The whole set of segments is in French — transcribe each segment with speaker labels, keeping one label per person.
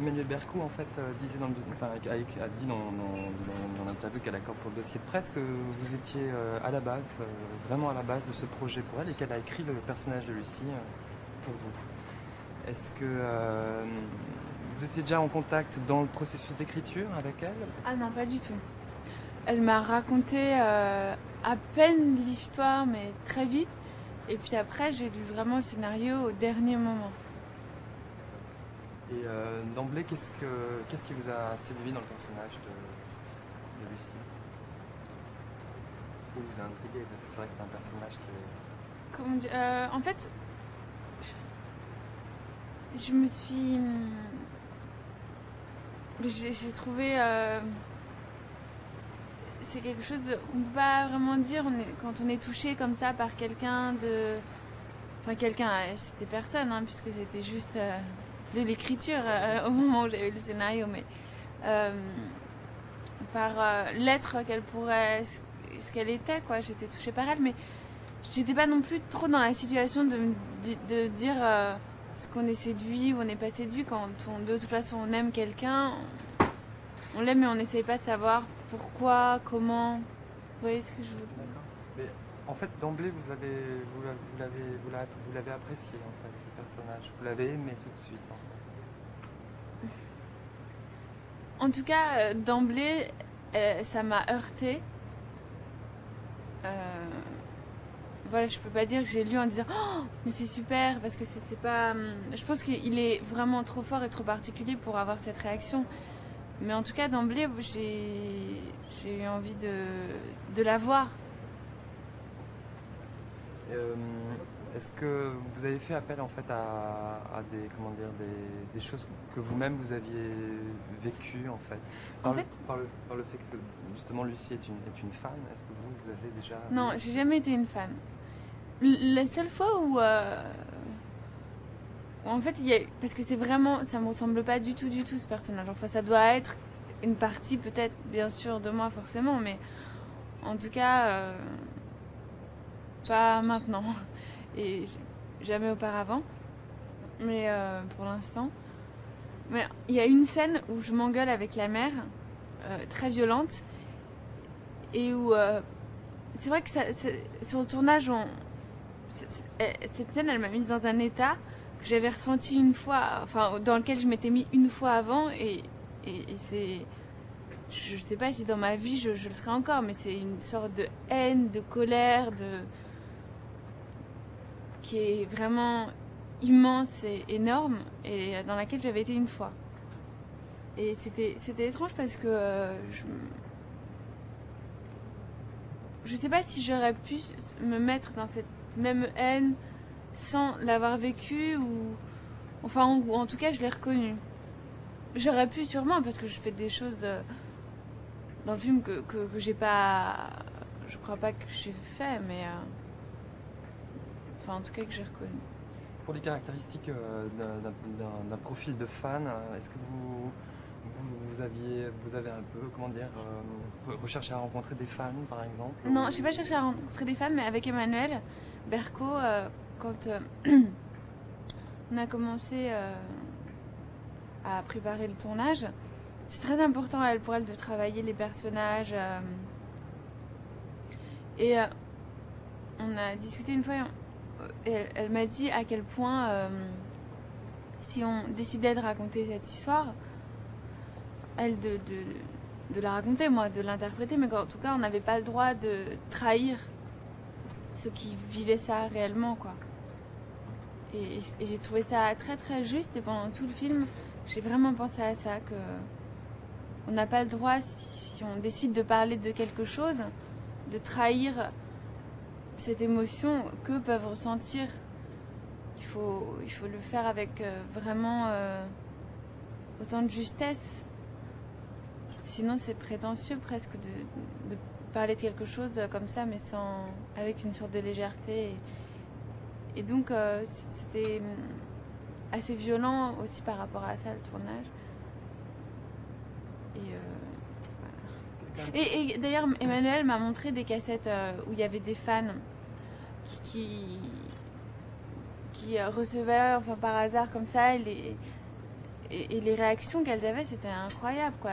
Speaker 1: Emmanuelle Berco en fait disait a dit dans l'interview qu'elle accorde pour le dossier de presse que vous étiez à la base, vraiment à la base de ce projet pour elle et qu'elle a écrit le personnage de Lucie pour vous. Est-ce que vous étiez déjà en contact dans le processus d'écriture avec elle?
Speaker 2: Ah non, pas du tout. Elle m'a raconté à peine l'histoire, mais très vite. Et puis après, j'ai lu vraiment le scénario au dernier moment.
Speaker 1: Et d'emblée, qu'est-ce qui vous a séduit dans le personnage de Lucie? Ou vous a intrigué? C'est vrai que c'est un personnage qui est...
Speaker 2: Comment dire en fait, je me suis... J'ai trouvé... c'est quelque chose qu'on ne peut pas vraiment dire quand on est touché comme ça par quelqu'un de... Enfin, quelqu'un, c'était personne, hein, puisque c'était juste de l'écriture au moment où j'avais le scénario, mais par l'être qu'elle pourrait, ce qu'elle était, quoi. J'étais touchée par elle, mais j'étais pas non plus trop dans la situation de dire ce qu'on est séduit ou on n'est pas séduit. Quand de toute façon on aime quelqu'un, on l'aime, mais on n'essaye pas de savoir pourquoi, comment. Vous voyez ce que je veux dire?
Speaker 1: Mais en fait, d'emblée, vous l'avez apprécié, en fait, ce personnage. Vous l'avez aimé tout de suite, en fait.
Speaker 2: En tout cas, d'emblée, ça m'a heurtée. Voilà, je peux pas dire que j'ai lu en disant oh, mais c'est super, parce que c'est pas. Je pense qu'il est vraiment trop fort et trop particulier pour avoir cette réaction. Mais en tout cas, d'emblée, j'ai eu envie de la voir.
Speaker 1: Est-ce que vous avez fait appel en fait à des, comment dire, des choses que vous-même vous aviez vécues en fait par le fait que justement Lucie est une fan, est-ce que vous avez déjà...
Speaker 2: Non, j'ai jamais été une fan. La seule fois où en fait, parce que c'est vraiment, ça me ressemble pas du tout ce personnage. Enfin, ça doit être une partie peut-être, bien sûr, de moi forcément, mais en tout cas, pas maintenant et jamais auparavant. Mais pour l'instant, mais il y a une scène où je m'engueule avec la mère, très violente, et où c'est vrai que sur le tournage, cette scène, elle m'a mise dans un état que j'avais ressenti une fois, enfin dans lequel je m'étais mis une fois avant, et c'est, je sais pas si dans ma vie je le serai encore, mais c'est une sorte de haine, de colère, qui est vraiment immense et énorme, et dans laquelle j'avais été une fois. Et c'était étrange parce que je sais pas si j'aurais pu me mettre dans cette même haine sans l'avoir vécu, ou en tout cas je l'ai reconnu. J'aurais pu sûrement, parce que je fais des choses dans le film que j'ai pas, je crois pas que j'ai fait, mais en tout cas que j'ai reconnu.
Speaker 1: Pour les caractéristiques d'un profil de fan, est-ce que vous avez un peu, comment dire, recherché à rencontrer des fans par exemple?
Speaker 2: Non, j'ai pas cherché à rencontrer des fans, mais avec Emmanuelle Berco, quand on a commencé à préparer le tournage, c'est très important pour elle de travailler les personnages. Et on a discuté une fois, et elle m'a dit à quel point, si on décidait de raconter cette histoire, elle de la raconter, moi de l'interpréter, mais en tout cas on n'avait pas le droit de trahir ceux qui vivaient ça réellement, quoi. Et j'ai trouvé ça très très juste, et pendant tout le film j'ai vraiment pensé à ça, que on n'a pas le droit, si on décide de parler de quelque chose, de trahir cette émotion que peuvent ressentir. Il faut le faire avec vraiment autant de justesse. Sinon c'est prétentieux presque de parler de quelque chose comme ça, mais avec une sorte de légèreté. Et donc c'était assez violent aussi par rapport à ça, le tournage. Voilà. Et d'ailleurs, Emmanuel m'a montré des cassettes où il y avait des fans qui recevaient, enfin par hasard comme ça, et les réactions qu'elles avaient, c'était incroyable, quoi.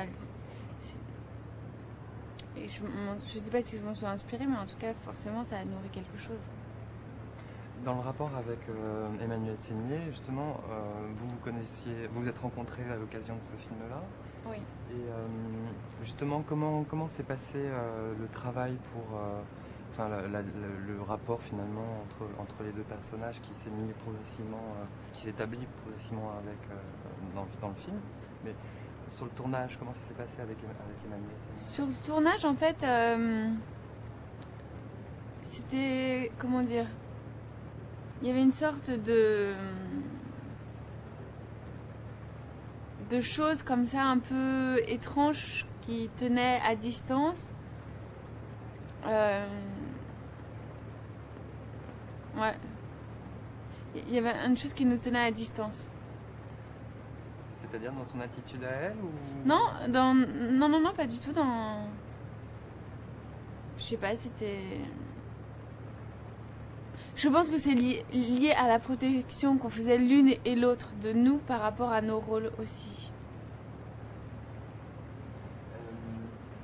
Speaker 2: Et je sais pas si je m'en suis inspirée, mais en tout cas, forcément, ça a nourri quelque chose.
Speaker 1: Dans le rapport avec Emmanuelle Seigner, justement, vous connaissiez, vous vous êtes rencontrés à l'occasion de ce film-là.
Speaker 2: Oui.
Speaker 1: Et justement, comment s'est passé le travail pour, enfin, le rapport finalement entre les deux personnages qui s'est mis progressivement, qui s'établit progressivement avec dans le film. Mais sur le tournage, comment ça s'est passé avec Emmanuelle Seigner?
Speaker 2: Sur le tournage, en fait, c'était, comment dire, il y avait une sorte de choses comme ça un peu étranges qui tenaient à distance. Ouais. Il y avait une chose qui nous tenait à distance.
Speaker 1: C'est-à-dire dans son attitude à elle ou...
Speaker 2: Non, non, pas du tout dans... Je sais pas, c'était... Je pense que c'est lié à la protection qu'on faisait l'une et l'autre de nous par rapport à nos rôles aussi.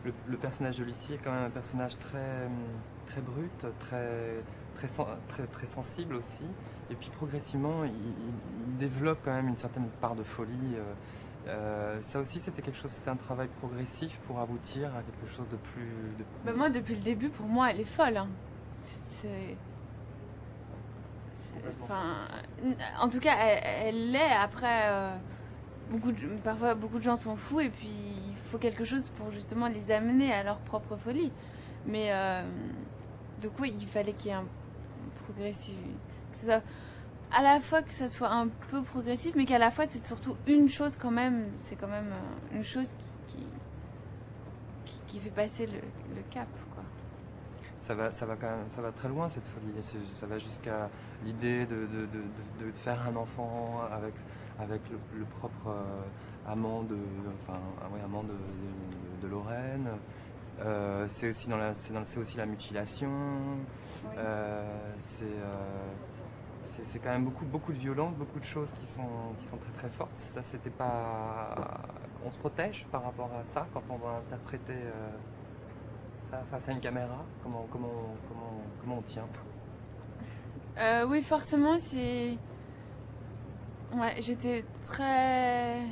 Speaker 1: Le personnage de Lucie est quand même un personnage très brut, très sensible aussi. Et puis progressivement, il développe quand même une certaine part de folie. Ça aussi, c'était un travail progressif pour aboutir à quelque chose de plus...
Speaker 2: Bah moi, depuis le début, pour moi, elle est folle. Hein. Enfin, en tout cas, elle l'est. Après, parfois, beaucoup de gens sont fous et puis il faut quelque chose pour justement les amener à leur propre folie. Mais du coup, il fallait qu'il y ait un progressif, que ce soit à la fois que ça soit un peu progressif, mais qu'à la fois c'est surtout une chose quand même. C'est quand même une chose qui fait passer le cap, quoi.
Speaker 1: Ça va très loin cette folie. Ça va jusqu'à l'idée de faire un enfant avec le propre amant de Lorraine. C'est aussi c'est aussi la mutilation.
Speaker 2: Oui.
Speaker 1: C'est quand même beaucoup de violence, beaucoup de choses qui sont très très fortes. Ça, c'était pas. On se protège par rapport à ça quand on doit interpréter ça face à une caméra. Comment on tient?
Speaker 2: Oui, forcément, c'est. Ouais, j'étais très.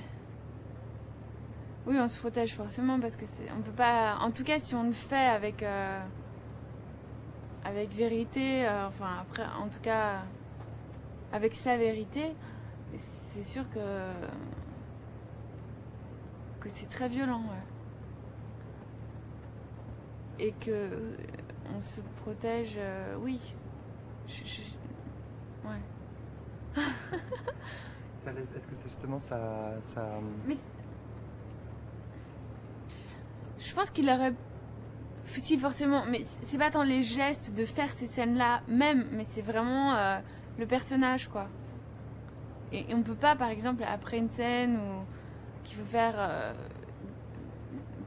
Speaker 2: Oui, on se protège forcément parce que on peut pas. En tout cas, si on le fait avec vérité, enfin après, en tout cas, avec sa vérité, c'est sûr que c'est très violent, ouais. Et que on se protège, oui. Ouais.
Speaker 1: Est-ce que c'est justement ça...
Speaker 2: Mais je pense qu'il aurait... Si, forcément, mais c'est pas tant les gestes de faire ces scènes-là même, mais c'est vraiment le personnage, quoi. Et on peut pas, par exemple, après une scène qu'il faut faire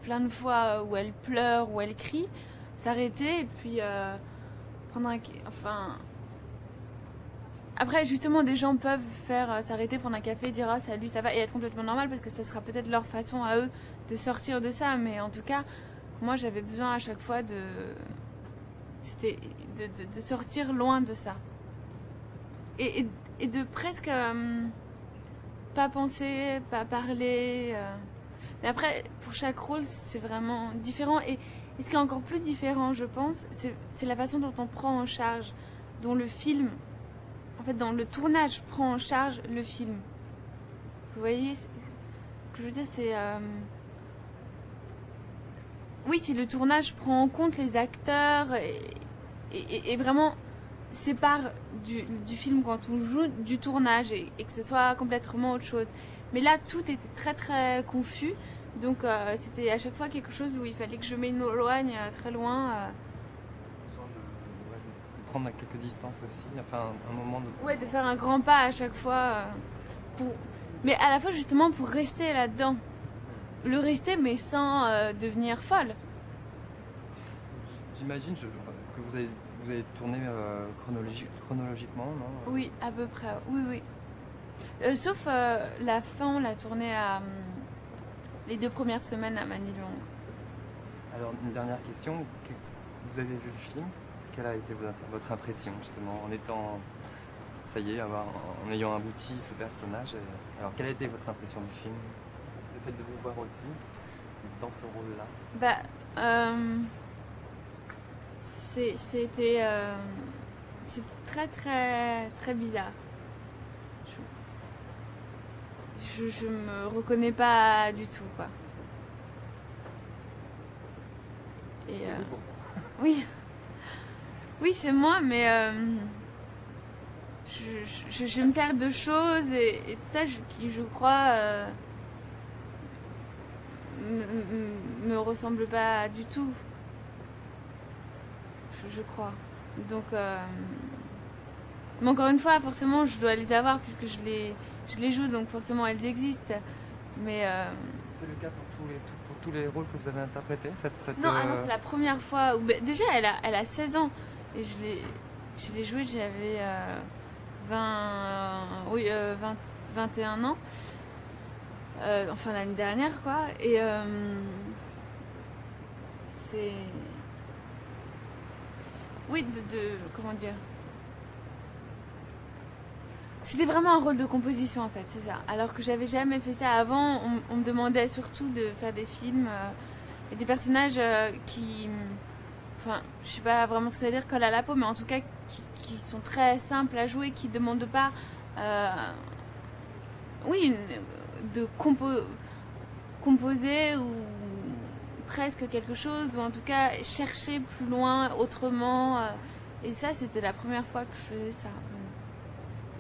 Speaker 2: plein de fois où elle pleure, où elle crie, s'arrêter et puis prendre un... Enfin... Après, justement, des gens peuvent s'arrêter, prendre un café, dire ah, salut, ça va, et être complètement normal parce que ça sera peut-être leur façon à eux de sortir de ça. Mais en tout cas, moi, j'avais besoin à chaque fois de sortir loin de ça. Et de presque pas penser, pas parler. Mais après, pour chaque rôle, c'est vraiment différent. Et ce qui est encore plus différent, je pense, c'est la façon dont on prend en charge, dont le film... En fait, dans le tournage, prend en charge le film. Vous voyez, ce que je veux dire, c'est... Oui, si le tournage prend en compte les acteurs et vraiment sépare du film quand on joue du tournage et que ce soit complètement autre chose. Mais là, tout était très très confus. Donc c'était à chaque fois quelque chose où il fallait que je m'éloigne très loin.
Speaker 1: Prendre à quelques distances aussi, enfin un moment de...
Speaker 2: Ouais, de faire un grand pas à chaque fois, mais à la fois justement pour rester là-dedans. Le rester mais sans devenir folle.
Speaker 1: J'imagine que vous avez tourné chronologiquement, non?
Speaker 2: Oui, à peu près, oui. Sauf la fin, on l'a tourné à les 2 premières semaines à Manille.
Speaker 1: Alors, une dernière question. Vous avez vu le film? Quelle a été votre impression, justement, en étant, ça y est, en ayant abouti ce personnage? Alors, quelle a été votre impression du film? Le fait de vous voir aussi dans ce rôle-là?
Speaker 2: C'était très très très bizarre. Je me reconnais pas du tout, quoi. Et oui, oui, c'est moi, mais je me sers de choses et ça qui, je crois, me ressemble pas du tout. Je crois. Donc, mais encore une fois, forcément, je dois les avoir puisque je les joue, donc forcément, elles existent. Mais
Speaker 1: c'est le cas pour tous les rôles que vous avez interprétés?
Speaker 2: Non, non, c'est la première fois où déjà elle a 16 ans et je l'ai joué, j'avais 21 ans. Enfin l'année dernière, quoi. Et c'est... Oui, comment dire, c'était vraiment un rôle de composition, en fait, c'est ça. Alors que j'avais jamais fait ça avant, on me demandait surtout de faire des films et des personnages qui, enfin, je sais pas vraiment ce que ça veut dire, collent à la peau, mais en tout cas qui sont très simples à jouer, qui demandent pas, oui, de composer ou presque quelque chose, ou en tout cas chercher plus loin, autrement. Et ça, c'était la première fois que je faisais ça.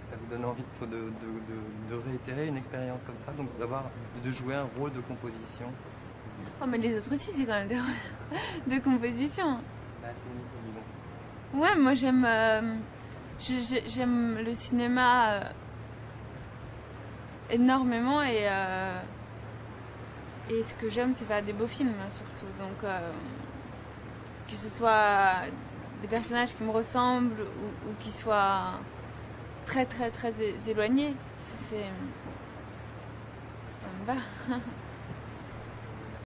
Speaker 1: Ça vous donne envie de réitérer une expérience comme ça, donc de jouer un rôle de composition?
Speaker 2: Oh, mais les autres aussi, c'est quand même des rôles de composition.
Speaker 1: Bah, c'est unique, disons.
Speaker 2: Ouais, moi j'aime le cinéma énormément et ce que j'aime, c'est faire des beaux films, surtout. Donc, que ce soit des personnages qui me ressemblent ou qui soient très très très éloignés, ça me va.